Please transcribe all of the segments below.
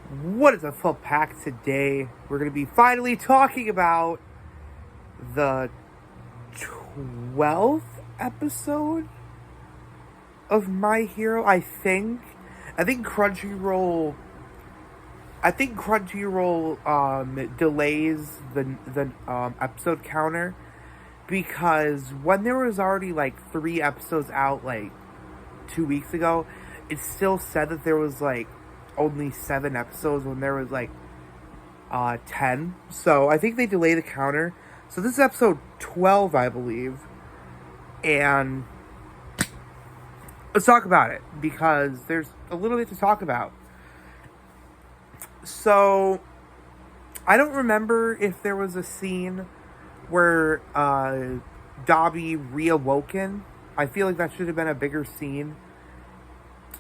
What is a full pack today? We're going to be finally talking about the 12th episode of My Hero, I think. I think Crunchyroll delays the episode counter because when there was already like 3 episodes out like 2 weeks ago, it still said that there was like only 7 episodes when there was like 10. So I think they delay the counter. So this is episode 12, I believe. And let's talk about it because there's a little bit to talk about. So I don't remember if there was a scene where Dabi reawoken. I feel like that should have been a bigger scene.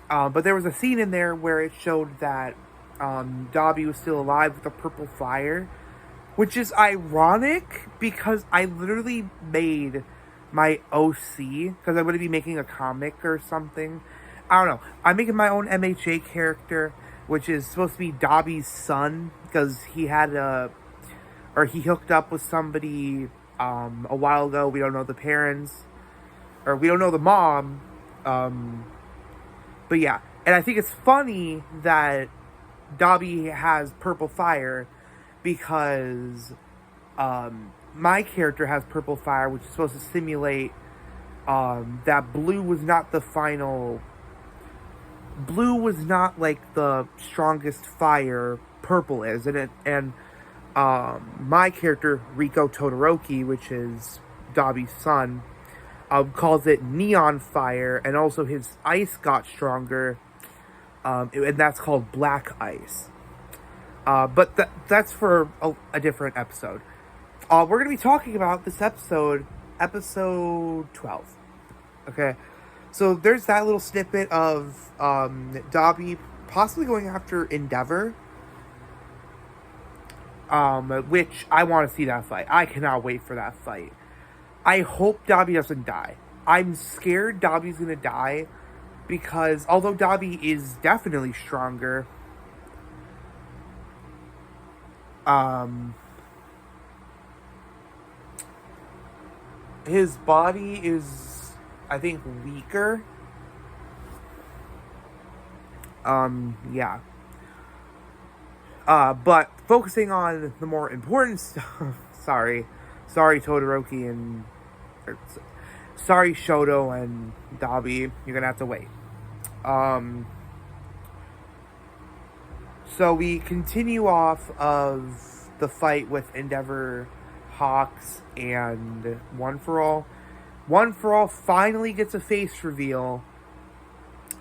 But there was a scene in there where it showed that Dabi was still alive with the purple fire, which is ironic because I literally made my OC because I'm going to be making a comic or something. I don't know. I'm making my own MHA character, which is supposed to be Dabi's son because he hooked up with somebody a while ago. We don't know the parents, or we don't know the mom. But yeah, and I think it's funny that Dabi has purple fire because my character has purple fire, which is supposed to simulate that blue was not the final. Blue was not like the strongest fire. Purple is, and my character Riko Todoroki, which is Dabi's son, calls it neon fire, and also his ice got stronger, and that's called black ice. But that's for a different episode. We're going to be talking about this episode 12. Okay, so there's that little snippet of Dabi possibly going after Endeavor, which I want to see that fight. I cannot wait for that fight. I hope Dabi doesn't die. I'm scared Dabi's gonna die because although Dabi is definitely stronger, his body is, I think, weaker. Yeah. But focusing on the more important stuff. Sorry, Todoroki and sorry, Shoto and Dabi. You're gonna have to wait. So we continue off of the fight with Endeavor, Hawks, and One For All. One For All finally gets a face reveal.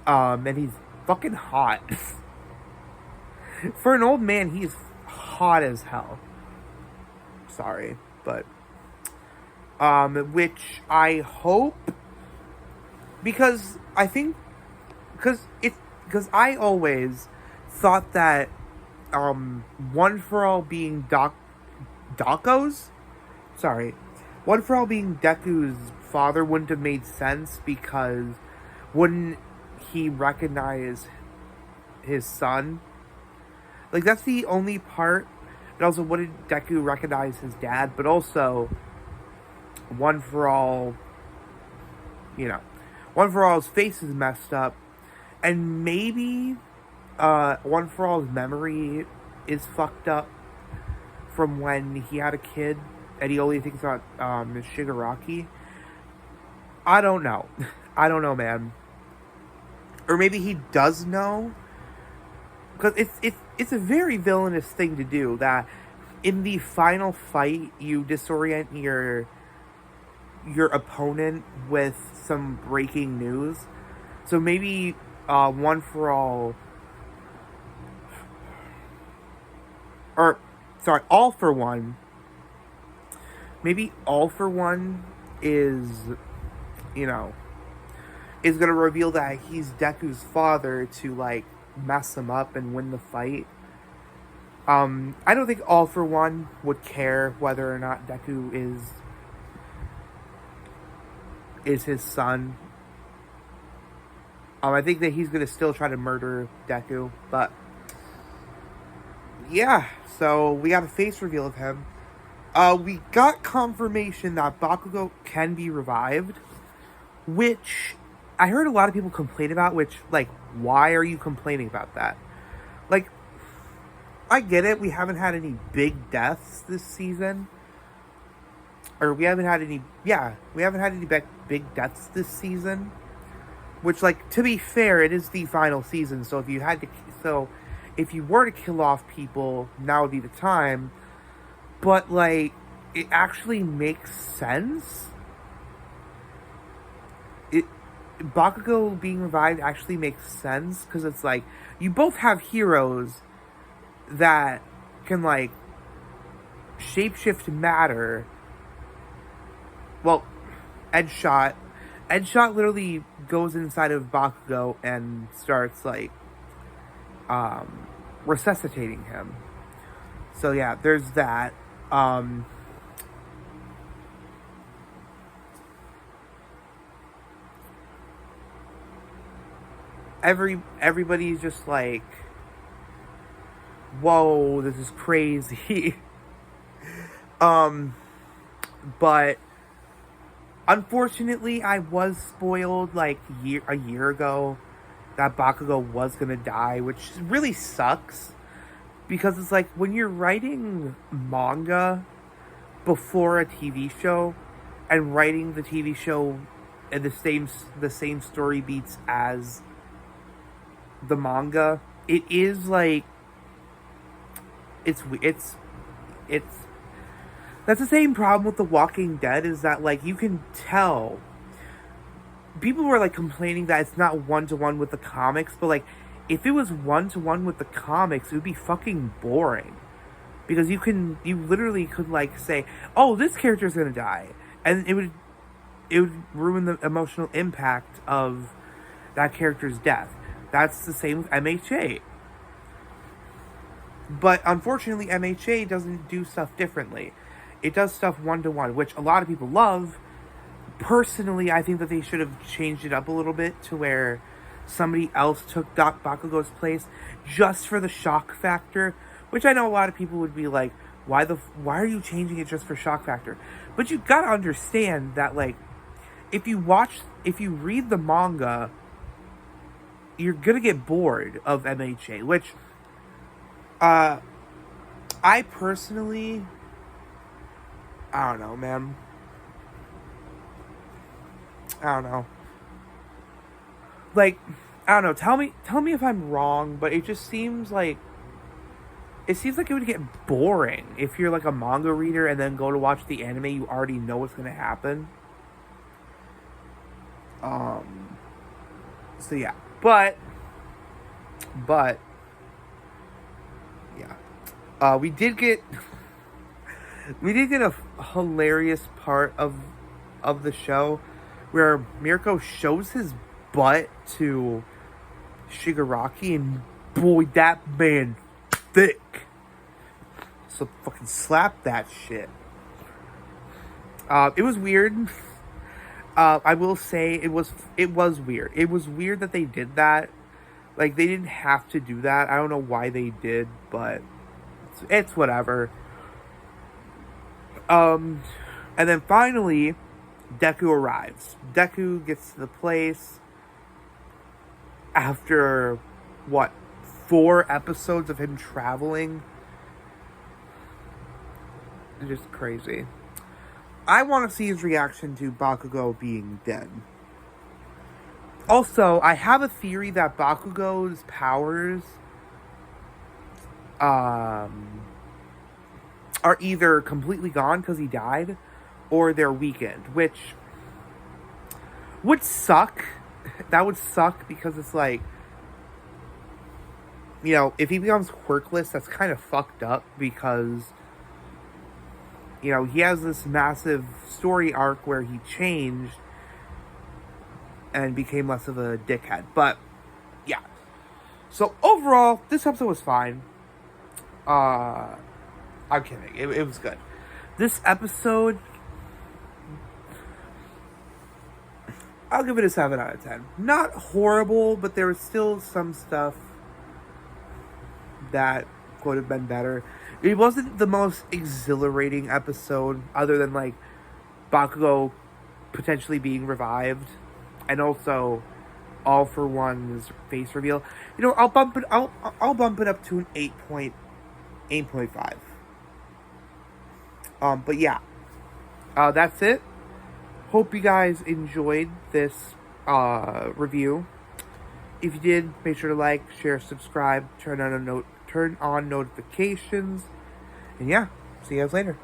And he's fucking hot. For an old man, he's hot as hell. Sorry, but which I hope, because I think because I always thought that One For All being Deku's father wouldn't have made sense because wouldn't he recognize his son? Like, that's the only part. And also, wouldn't Deku recognize his dad? But also, One For All, One For All's face is messed up. And maybe One For All's memory is fucked up from when he had a kid and he only thinks about Shigaraki. I don't know. I don't know, man. Or maybe he does know. Because it's a very villainous thing to do, that in the final fight you disorient your opponent with some breaking news. So maybe One For All, or sorry, All For One. Maybe All For One is gonna reveal that he's Deku's father to like mess him up and win the fight. I don't think All For One would care whether or not Deku is his son. I think that he's gonna still try to murder Deku, but yeah, so we got a face reveal of him. We got confirmation that Bakugo can be revived, which I heard a lot of people complain about, which, like, why are you complaining about that? Like, I get it, we haven't had any big deaths this season. Or we haven't had any, big deaths this season. Which, like, to be fair, it is the final season, so if you were to kill off people, now would be the time. But, like, it actually makes sense. Bakugo being revived actually makes sense, because it's like, you both have heroes that can, like, shapeshift matter. Well, Edgeshot literally goes inside of Bakugo and starts, like, resuscitating him. So yeah, there's that. Everybody's just like, whoa, this is crazy. But unfortunately, I was spoiled like a year ago that Bakugo was gonna die, which really sucks, because it's like, when you're writing manga before a TV show and writing the TV show in the same story beats as the manga, it is like, it's that's the same problem with The Walking Dead, is that, like, you can tell people were, like, complaining that it's not one-to-one with the comics, but, like, if it was one-to-one with the comics, it would be fucking boring. Because you literally could, like, say, oh, this character's gonna die. And it would ruin the emotional impact of that character's death. That's the same with MHA. But unfortunately, MHA doesn't do stuff differently. It does stuff one-to-one, which a lot of people love. Personally, I think that they should have changed it up a little bit to where somebody else took Bakugo's place just for the shock factor, which I know a lot of people would be like, why are you changing it just for shock factor? But you gotta understand that, like, if you read the manga, you're gonna get bored of MHA, which I personally, I don't know, man. I don't know. Like, I don't know. Tell me if I'm wrong, but it just seems like it would get boring if you're like a manga reader and then go to watch the anime. You already know what's gonna happen. So yeah, but yeah, we did get a hilarious part of the show where Mirko shows his butt to Shigaraki, and boy, that man thick. So fucking slap that shit. It was weird. I will say it was weird. It was weird that they did that. Like, they didn't have to do that. I don't know why they did, but it's whatever. And then finally, Deku arrives. Deku gets to the place after, 4 episodes of him traveling. It's just crazy. I want to see his reaction to Bakugo being dead. Also, I have a theory that Bakugo's powers are either completely gone because he died, or they're weakened, which would suck. That would suck, because it's like, you know, if he becomes quirkless, that's kind of fucked up, because, you know, he has this massive story arc where he changed and became less of a dickhead. But yeah, so overall, this episode was fine. I'm kidding, it was good. This episode, I'll give it a 7 out of 10. Not horrible, but there was still some stuff that, could have been better. It wasn't the most exhilarating episode, other than like Bakugo potentially being revived, and also All for One's face reveal. You know, I'll bump it up to an 8.5. But yeah, that's it. Hope you guys enjoyed this review. If you did, make sure to like, share, subscribe, turn on notifications, and yeah, see you guys later.